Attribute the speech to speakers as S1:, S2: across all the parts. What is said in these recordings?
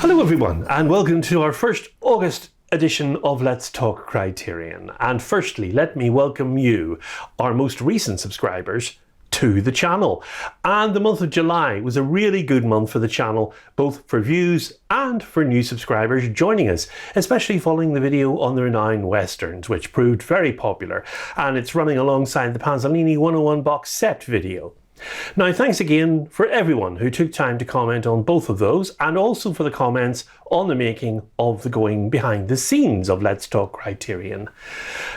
S1: Hello everyone, and welcome to our first August edition of Let's Talk Criterion. And firstly, let me welcome you, our most recent subscribers, to the channel. And the month of July was a really good month for the channel, both for views and for new subscribers joining us, especially following the video on the renowned westerns, which proved very popular, and it's running alongside the Pasolini 101 box set video. Now, thanks again for everyone who took time to comment on both of those, and also for the comments on the making of the going behind the scenes of Let's Talk Criterion.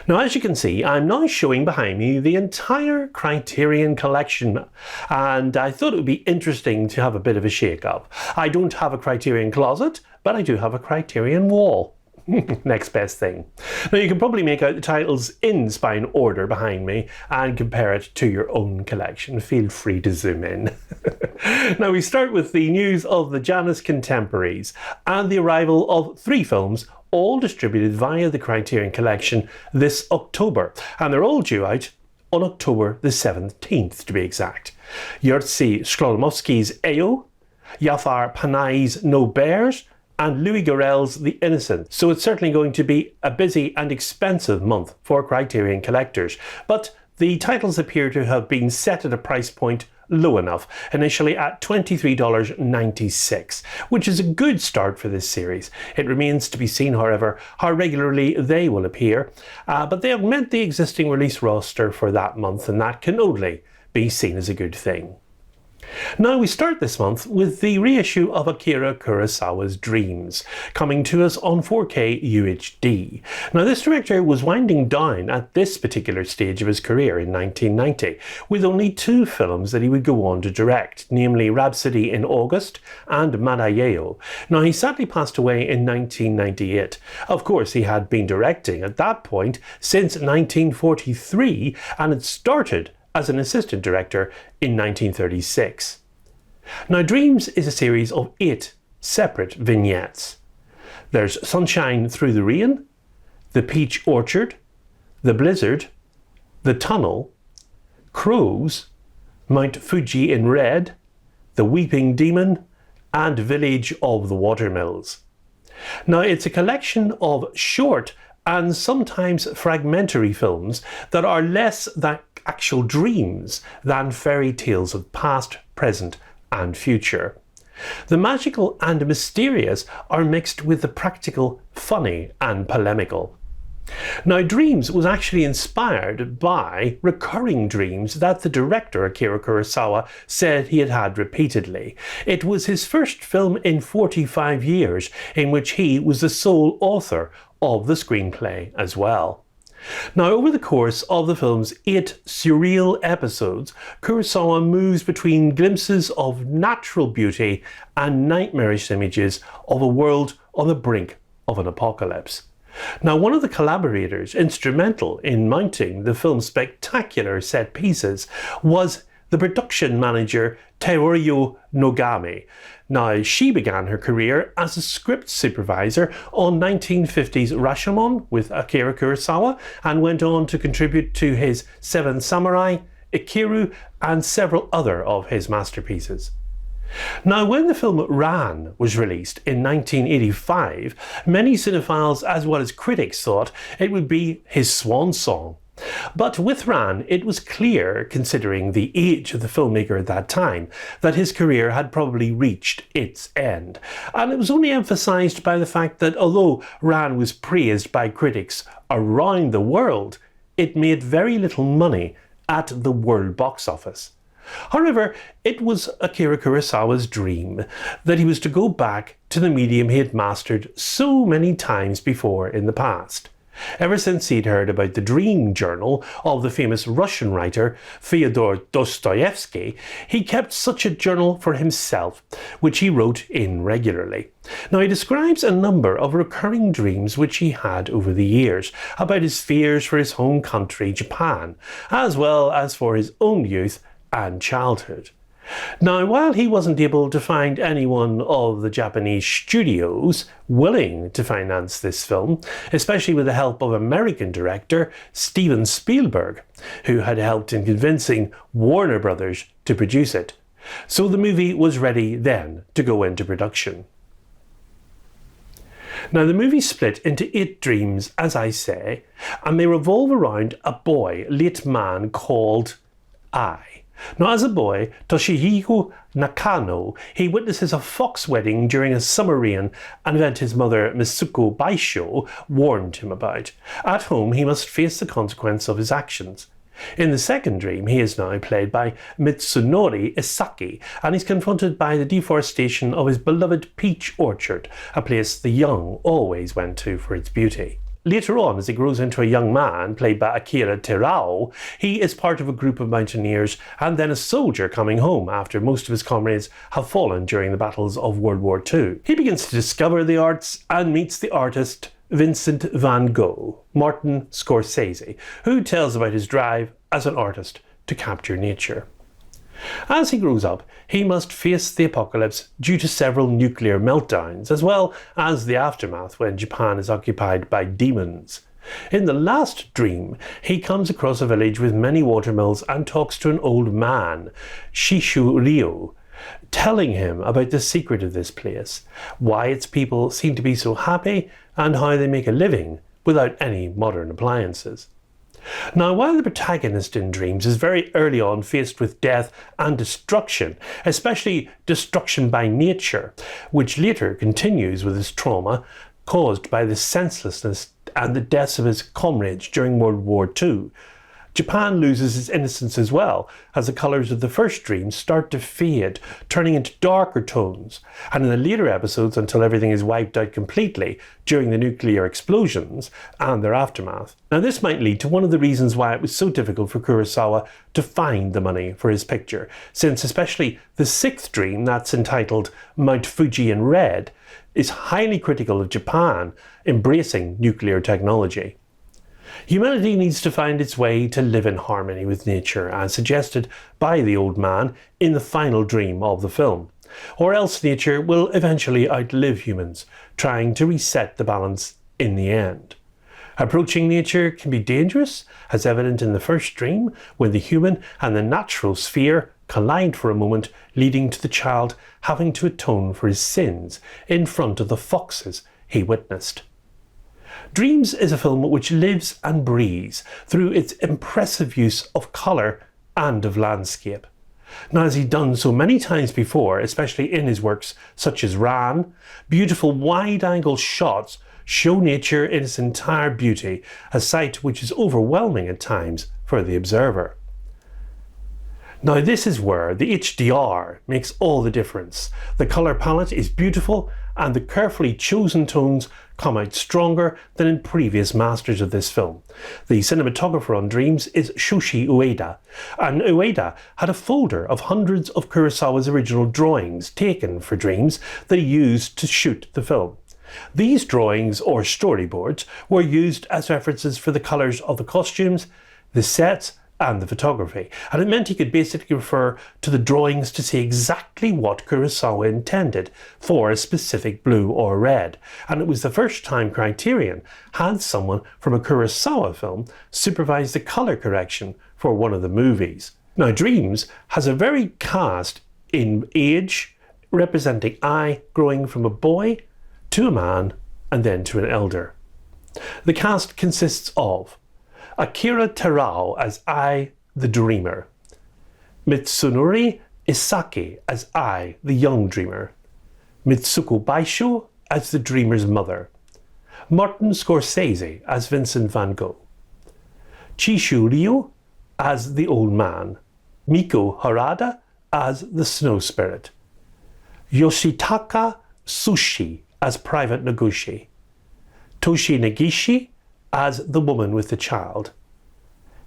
S1: Now, as you can see, I'm now showing behind me the entire Criterion collection, and I thought it would be interesting to have a bit of a shake-up. I don't have a Criterion closet, but I do have a Criterion wall. Next best thing. Now, you can probably make out the titles in spine order behind me and compare it to your own collection. Feel free to zoom in. Now, we start with the news of the Janus Contemporaries and the arrival of 3 films, all distributed via the Criterion collection this October, and they're all due out on October the 17th to be exact. Jerzy Sklodowski's Eo, Jafar Panay's No Bears, and Louis Garrel's The Innocent. So it's certainly going to be a busy and expensive month for Criterion collectors, but the titles appear to have been set at a price point low enough, initially at $23.96, which is a good start for this series. It remains to be seen, however, how regularly they will appear, but they augment the existing release roster for that month, and that can only be seen as a good thing. Now, we start this month with the reissue of Akira Kurosawa's Dreams, coming to us on 4K UHD. Now, this director was winding down at this particular stage of his career in 1990, with only 2 films that he would go on to direct, namely Rhapsody in August and Madayeo. Now, he sadly passed away in 1998. Of course, he had been directing at that point since 1943, and had started as an assistant director in 1936. Now, Dreams is a series of 8 separate vignettes. There's Sunshine Through the Rain, The Peach Orchard, The Blizzard, The Tunnel, Crows, Mount Fuji in Red, The Weeping Demon, and Village of the Watermills. Now, it's a collection of short and sometimes fragmentary films that are less than actual dreams than fairy tales of past, present and future. The magical and mysterious are mixed with the practical, funny and polemical. Now, Dreams was actually inspired by recurring dreams that the director Akira Kurosawa said he had had repeatedly. It was his first film in 45 years in which he was the sole author of the screenplay as well. Now, over the course of the film's 8 surreal episodes, Kurosawa moves between glimpses of natural beauty and nightmarish images of a world on the brink of an apocalypse. Now, one of the collaborators instrumental in mounting the film's spectacular set pieces was the production manager Teruyo Nogami. Now, she began her career as a script supervisor on 1950s Rashomon with Akira Kurosawa, and went on to contribute to his Seven Samurai, Ikiru, and several other of his masterpieces. Now, when the film Ran was released in 1985, many cinephiles as well as critics thought it would be his swan song. But with Ran, it was clear, considering the age of the filmmaker at that time, that his career had probably reached its end. And it was only emphasised by the fact that although Ran was praised by critics around the world, it made very little money at the world box office. However, it was Akira Kurosawa's dream that he was to go back to the medium he had mastered so many times before in the past. Ever since he'd heard about the dream journal of the famous Russian writer Fyodor Dostoevsky, he kept such a journal for himself, which he wrote in regularly. Now, he describes a number of recurring dreams which he had over the years about his fears for his home country, Japan, as well as for his own youth and childhood. Now, while he wasn't able to find any one of the Japanese studios willing to finance this film, especially with the help of American director Steven Spielberg, who had helped in convincing Warner Brothers to produce it, so the movie was ready then to go into production. Now, the movie split into 8 dreams, as I say, and they revolve around a boy, late man, called I. Now, as a boy, Toshihiko Nakano, he witnesses a fox wedding during a summer rain, an event his mother, Mitsuko Baisho, warned him about. At home, he must face the consequence of his actions. In the second dream, he is now played by Mitsunori Isaki, and he's confronted by the deforestation of his beloved peach orchard, a place the young always went to for its beauty. Later on, as he grows into a young man, played by Akira Kurosawa, he is part of a group of mountaineers and then a soldier coming home after most of his comrades have fallen during the battles of World War II. He begins to discover the arts and meets the artist Vincent van Gogh, Martin Scorsese, who tells about his drive as an artist to capture nature. As he grows up, he must face the apocalypse due to several nuclear meltdowns, as well as the aftermath when Japan is occupied by demons. In the last dream, he comes across a village with many watermills and talks to an old man, Shishu Ryo, telling him about the secret of this place, why its people seem to be so happy, and how they make a living without any modern appliances. Now, while the protagonist in dreams is very early on faced with death and destruction, especially destruction by nature, which later continues with his trauma caused by the senselessness and the deaths of his comrades during World War II, Japan loses its innocence as well, as the colours of the first dream start to fade, turning into darker tones, and in the later episodes until everything is wiped out completely during the nuclear explosions and their aftermath. Now, this might lead to one of the reasons why it was so difficult for Kurosawa to find the money for his picture, since especially the 6th dream, that's entitled Mount Fuji in Red, is highly critical of Japan embracing nuclear technology. Humanity needs to find its way to live in harmony with nature, as suggested by the old man in the final dream of the film. Or else nature will eventually outlive humans, trying to reset the balance in the end. Approaching nature can be dangerous, as evident in the first dream, when the human and the natural sphere collide for a moment, leading to the child having to atone for his sins in front of the foxes he witnessed. Dreams is a film which lives and breathes through its impressive use of colour and of landscape. Now, as he's done so many times before, especially in his works such as Ran, beautiful wide-angle shots show nature in its entire beauty, a sight which is overwhelming at times for the observer. Now, this is where the HDR makes all the difference. The colour palette is beautiful and the carefully chosen tones come out stronger than in previous masters of this film. The cinematographer on Dreams is Shoshi Ueda, and Ueda had a folder of hundreds of Kurosawa's original drawings taken for Dreams that he used to shoot the film. These drawings, or storyboards, were used as references for the colours of the costumes, the sets, and the photography, and it meant he could basically refer to the drawings to see exactly what Kurosawa intended for a specific blue or red, and it was the first time Criterion had someone from a Kurosawa film supervise the colour correction for one of the movies. Now, Dreams has a very cast in age, representing I growing from a boy to a man and then to an elder. The cast consists of Akira Kurosawa as I, the Dreamer, Mitsunori Isaki as I, the Young Dreamer, Mitsuko Baisho as the Dreamer's mother, Martin Scorsese as Vincent van Gogh, Chishu Ryo as the Old Man, Miko Harada as the Snow Spirit, Yoshitaka Sushi as Private Noguchi, Toshi Negishi as the woman with the child,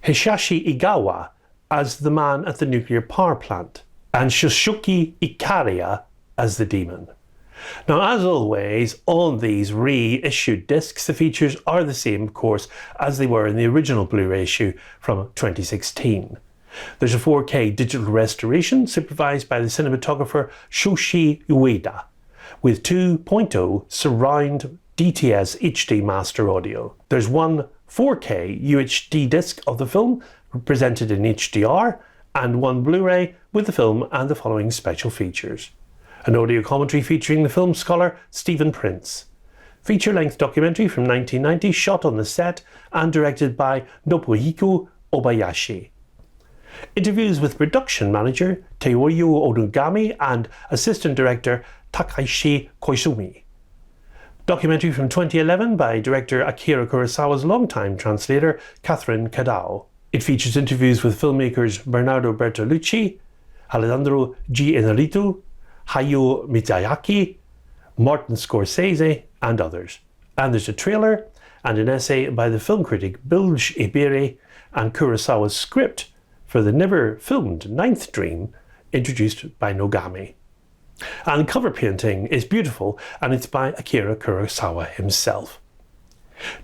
S1: Hisashi Igawa as the man at the nuclear power plant, and Shoshuki Ikaria as the demon. Now, as always, on these reissued discs, the features are the same, of course, as they were in the original Blu-ray issue from 2016. There's a 4K digital restoration supervised by the cinematographer Shoshi Ueda, with 2.0 surround DTS HD master audio. There's one 4K UHD disc of the film presented in HDR and one Blu-ray with the film and the following special features. An audio commentary featuring the film scholar Stephen Prince. feature-length documentary from 1990 shot on the set and directed by Nobuhiko Obayashi. Interviews with production manager Teoyo Onugami and assistant director Takashi Koizumi. Documentary from 2011 by director Akira Kurosawa's longtime translator Catherine Cadao. It features interviews with filmmakers Bernardo Bertolucci, Alessandro G. Inarritu, Hayao Miyazaki, Martin Scorsese and others. And there's a trailer and an essay by the film critic Bilge Ebere and Kurosawa's script for the never-filmed Ninth Dream, introduced by Nogami. And cover painting is beautiful, and it's by Akira Kurosawa himself.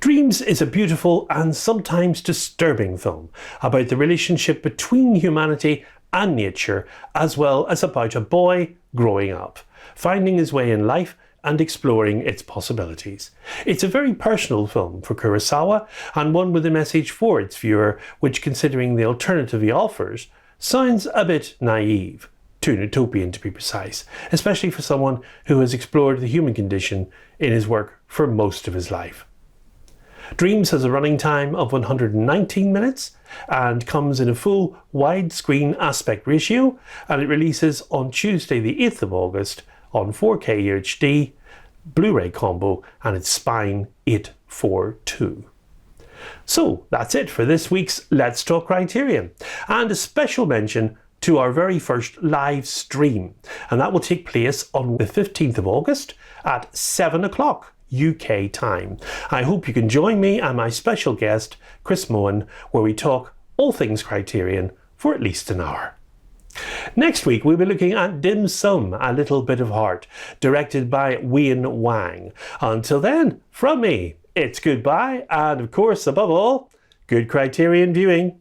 S1: Dreams is a beautiful and sometimes disturbing film about the relationship between humanity and nature, as well as about a boy growing up, finding his way in life and exploring its possibilities. It's a very personal film for Kurosawa, and one with a message for its viewer which, considering the alternative he offers, sounds a bit naive, too utopian to be precise, especially for someone who has explored the human condition in his work for most of his life. Dreams has a running time of 119 minutes and comes in a full widescreen aspect ratio, and it releases on Tuesday the 8th of August on 4K UHD, Blu-ray combo, and it's Spine 842. So that's it for this week's Let's Talk Criterion, and a special mention to our very first live stream, and that will take place on the 15th of August at 7 o'clock UK time. I hope you can join me and my special guest Chris Mohan, where we talk all things Criterion for at least an hour. Next week we'll be looking at Dim Sum, A Little Bit of Heart, directed by Wayne Wang. Until then, from me, it's goodbye, and of course, above all, good Criterion viewing.